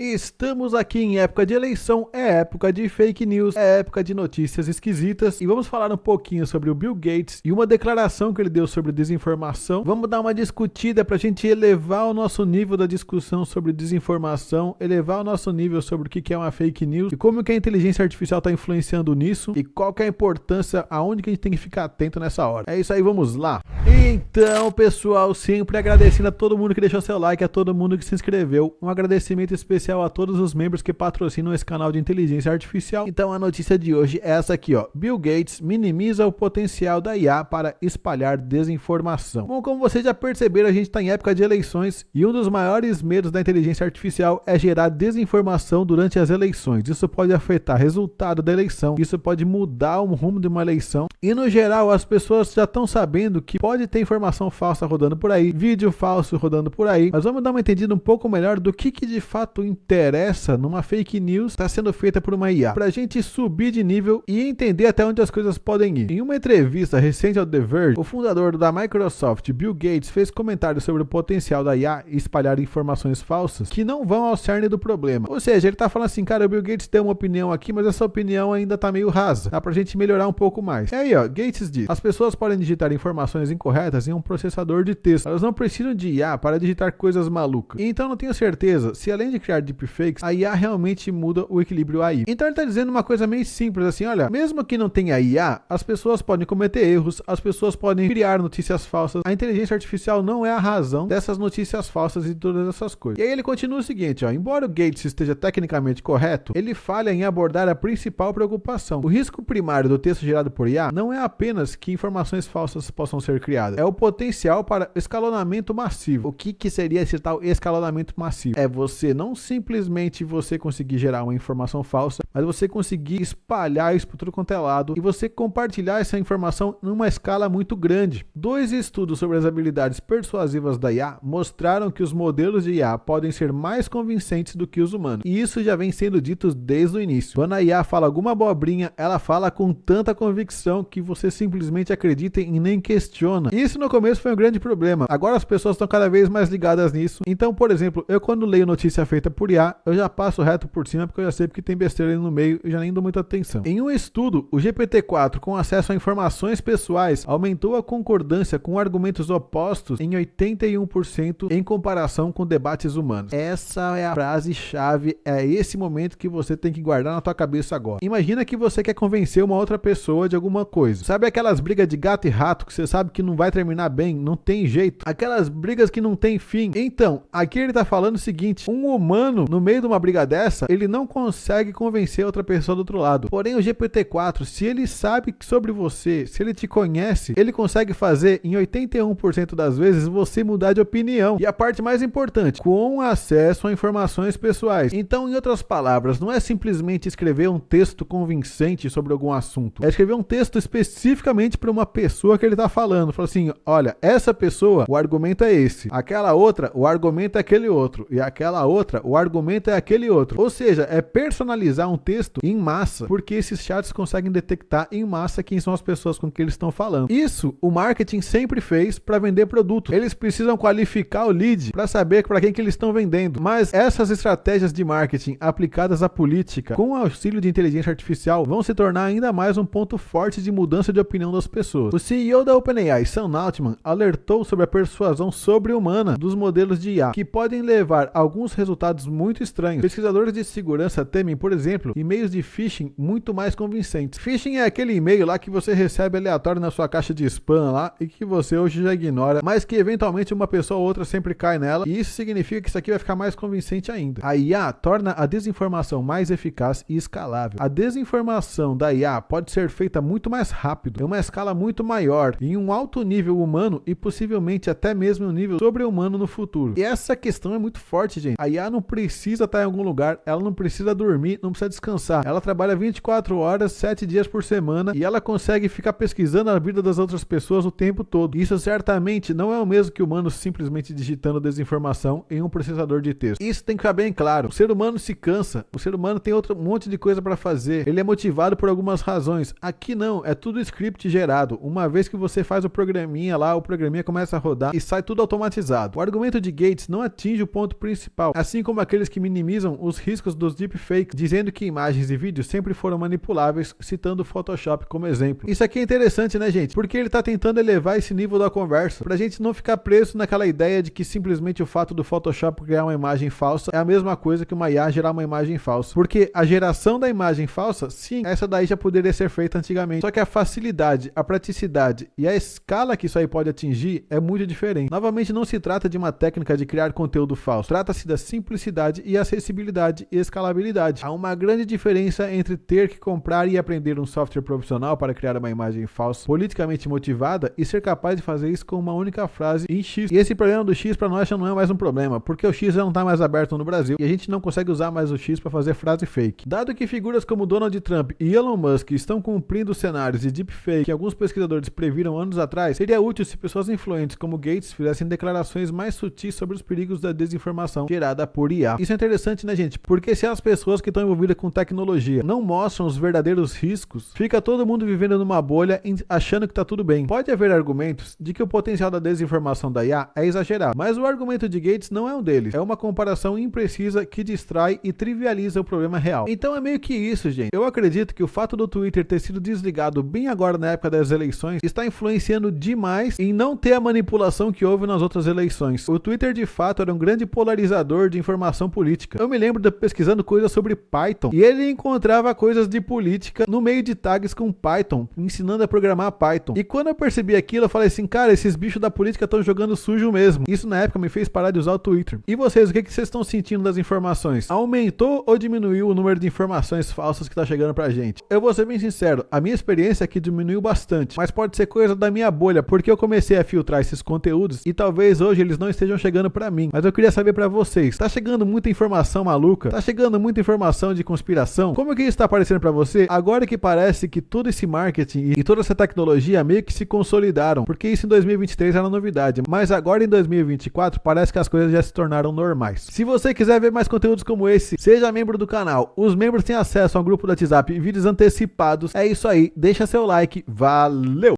Estamos aqui em época de eleição, é época de fake news, é época de notícias esquisitas e vamos falar um pouquinho sobre o Bill Gates e uma declaração que ele deu sobre desinformação. Vamos dar uma discutida para a gente elevar o nosso nível da discussão sobre desinformação, elevar o nosso nível sobre o que é uma fake news e como que a inteligência artificial está influenciando nisso e qual que é a importância, aonde que a gente tem que ficar atento nessa hora. É isso aí, vamos lá. Então, pessoal, sempre agradecendo a todo mundo que deixou seu like, a todo mundo que se inscreveu. Um agradecimento especial a todos os membros que patrocinam esse canal de inteligência artificial. Então a notícia de hoje é essa aqui, ó. Bill Gates minimiza o potencial da IA para espalhar desinformação. Bom, como vocês já perceberam, a gente está em época de eleições e um dos maiores medos da inteligência artificial é gerar desinformação durante as eleições. Isso pode afetar o resultado da eleição, isso pode mudar o rumo de uma eleição e no geral as pessoas já estão sabendo que pode ter informação falsa rodando por aí, vídeo falso rodando por aí, mas vamos dar uma entendida um pouco melhor do que de fato interessa numa fake news está sendo feita por uma IA, para a gente subir de nível e entender até onde as coisas podem ir. Em uma entrevista recente ao The Verge, o fundador da Microsoft, Bill Gates, fez comentários sobre o potencial da IA espalhar informações falsas que não vão ao cerne do problema. Ou seja, ele está falando assim, cara, o Bill Gates tem uma opinião aqui, mas essa opinião ainda está meio rasa, dá pra gente melhorar um pouco mais. E aí, ó, Gates diz, as pessoas podem digitar informações incorretas em um processador de texto, elas não precisam de IA para digitar coisas malucas. Então não tenho certeza se além de criar deepfakes, a IA realmente muda o equilíbrio aí. Então ele está dizendo uma coisa meio simples assim, olha, mesmo que não tenha IA, as pessoas podem cometer erros, as pessoas podem criar notícias falsas, a inteligência artificial não é a razão dessas notícias falsas e todas essas coisas. E aí ele continua o seguinte, ó, embora o Gates esteja tecnicamente correto, ele falha em abordar a principal preocupação. O risco primário do texto gerado por IA não é apenas que informações falsas possam ser criadas, é o potencial para escalonamento massivo. O que seria esse tal escalonamento massivo? É você não simplesmente você conseguir gerar uma informação falsa, mas você conseguir espalhar isso por tudo quanto é lado e você compartilhar essa informação numa escala muito grande. Dois estudos sobre as habilidades persuasivas da IA mostraram que os modelos de IA podem ser mais convincentes do que os humanos. E isso já vem sendo dito desde o início. Quando a IA fala alguma abobrinha, ela fala com tanta convicção que você simplesmente acredita e nem questiona. Isso no começo foi um grande problema. Agora as pessoas estão cada vez mais ligadas nisso. Então, por exemplo, eu quando leio notícia feita por IA, eu já passo reto por cima porque eu já sei que tem besteira ali no meio e já nem dou muita atenção. Em um estudo, o GPT-4 com acesso a informações pessoais aumentou a concordância com argumentos opostos em 81% em comparação com debates humanos. Essa é a frase-chave, é esse momento que você tem que guardar na tua cabeça agora. Imagina que você quer convencer uma outra pessoa de alguma coisa. Sabe aquelas brigas de gato e rato que você sabe que não vai terminar bem, não tem jeito? Aquelas brigas que não tem fim. Então, aqui ele tá falando o seguinte, um humano, no meio de uma briga dessa, ele não consegue convencer outra pessoa do outro lado. Porém, o GPT-4, se ele sabe sobre você, se ele te conhece, ele consegue fazer, em 81% das vezes, você mudar de opinião. E a parte mais importante, com acesso a informações pessoais. Então, em outras palavras, não é simplesmente escrever um texto convincente sobre algum assunto. É escrever um texto especificamente para uma pessoa que ele tá falando. Fala assim, olha, essa pessoa, o argumento é esse. Aquela outra, o argumento é aquele outro. E aquela outra, o argumento é aquele outro. Ou seja, é personalizar um texto em massa, porque esses chats conseguem detectar em massa quem são as pessoas com que eles estão falando. Isso o marketing sempre fez para vender produto. Eles precisam qualificar o lead para saber para quem que eles estão vendendo. Mas essas estratégias de marketing aplicadas à política com o auxílio de inteligência artificial vão se tornar ainda mais um ponto forte de mudança de opinião das pessoas. O CEO da OpenAI, Sam Altman, alertou sobre a persuasão sobre-humana dos modelos de IA, que podem levar a alguns resultados muito estranhos. Pesquisadores de segurança temem, por exemplo, e-mails de phishing muito mais convincentes. Phishing é aquele e-mail lá que você recebe aleatório na sua caixa de spam lá e que você hoje já ignora, mas que eventualmente uma pessoa ou outra sempre cai nela, e isso significa que isso aqui vai ficar mais convincente ainda. A IA torna a desinformação mais eficaz e escalável. A desinformação da IA pode ser feita muito mais rápido, em uma escala muito maior, em um alto nível humano e possivelmente até mesmo um nível sobre-humano no futuro. E essa questão é muito forte, gente. A IA não precisa estar em algum lugar, ela não precisa dormir, não precisa descansar. Ela trabalha 24 horas, 7 dias por semana e ela consegue ficar pesquisando a vida das outras pessoas o tempo todo. Isso certamente não é o mesmo que humanos simplesmente digitando desinformação em um processador de texto. Isso tem que ficar bem claro. O ser humano se cansa, o ser humano tem um monte de coisa para fazer, ele é motivado por algumas razões. Aqui não, é tudo script gerado. Uma vez que você faz o programinha lá, o programinha começa a rodar e sai tudo automatizado. O argumento de Gates não atinge o ponto principal, assim como aqueles que minimizam os riscos dos deepfakes, dizendo que imagens e vídeos sempre foram manipuláveis, citando o Photoshop como exemplo. Isso aqui é interessante, né, gente? Porque ele tá tentando elevar esse nível da conversa, pra gente não ficar preso naquela ideia de que simplesmente o fato do Photoshop criar uma imagem falsa é a mesma coisa que uma IA gerar uma imagem falsa. Porque a geração da imagem falsa, sim, essa daí já poderia ser feita antigamente. Só que a facilidade, a praticidade e a escala que isso aí pode atingir é muito diferente. Novamente, não se trata de uma técnica de criar conteúdo falso. Trata-se da simplicidade e acessibilidade e escalabilidade. Há uma grande diferença entre ter que comprar e aprender um software profissional para criar uma imagem falsa, politicamente motivada, e ser capaz de fazer isso com uma única frase em X. E esse problema do X para nós já não é mais um problema, porque o X já não está mais aberto no Brasil e a gente não consegue usar mais o X para fazer frase fake. Dado que figuras como Donald Trump e Elon Musk estão cumprindo cenários de deepfake que alguns pesquisadores previram anos atrás, seria útil se pessoas influentes como Gates fizessem declarações mais sutis sobre os perigos da desinformação gerada por IA. Isso é interessante, né, gente? Porque se as pessoas que estão envolvidas com tecnologia não mostram os verdadeiros riscos, fica todo mundo vivendo numa bolha achando que tá tudo bem. Pode haver argumentos de que o potencial da desinformação da IA é exagerado, mas o argumento de Gates não é um deles. É uma comparação imprecisa que distrai e trivializa o problema real. Então é meio que isso, gente. Eu acredito que o fato do Twitter ter sido desligado bem agora na época das eleições está influenciando demais em não ter a manipulação que houve nas outras eleições. O Twitter de fato era um grande polarizador de informação política. Eu me lembro de pesquisando coisas sobre Python e ele encontrava coisas de política no meio de tags com Python, ensinando a programar Python. E quando eu percebi aquilo, eu falei assim, cara, esses bichos da política estão jogando sujo mesmo. Isso na época me fez parar de usar o Twitter. E vocês, o que vocês estão sentindo das informações? Aumentou ou diminuiu o número de informações falsas que está chegando pra gente? Eu vou ser bem sincero, a minha experiência aqui diminuiu bastante, mas pode ser coisa da minha bolha, porque eu comecei a filtrar esses conteúdos e talvez hoje eles não estejam chegando pra mim. Mas eu queria saber pra vocês, tá chegando muita informação maluca? Tá chegando muita informação de conspiração? Como que isso tá aparecendo pra você? Agora que parece que todo esse marketing e toda essa tecnologia meio que se consolidaram, porque isso em 2023 era novidade, mas agora em 2024 parece que as coisas já se tornaram normais. Se você quiser ver mais conteúdos como esse, seja membro do canal. Os membros têm acesso a um grupo do WhatsApp e vídeos antecipados. É isso aí, deixa seu like, valeu!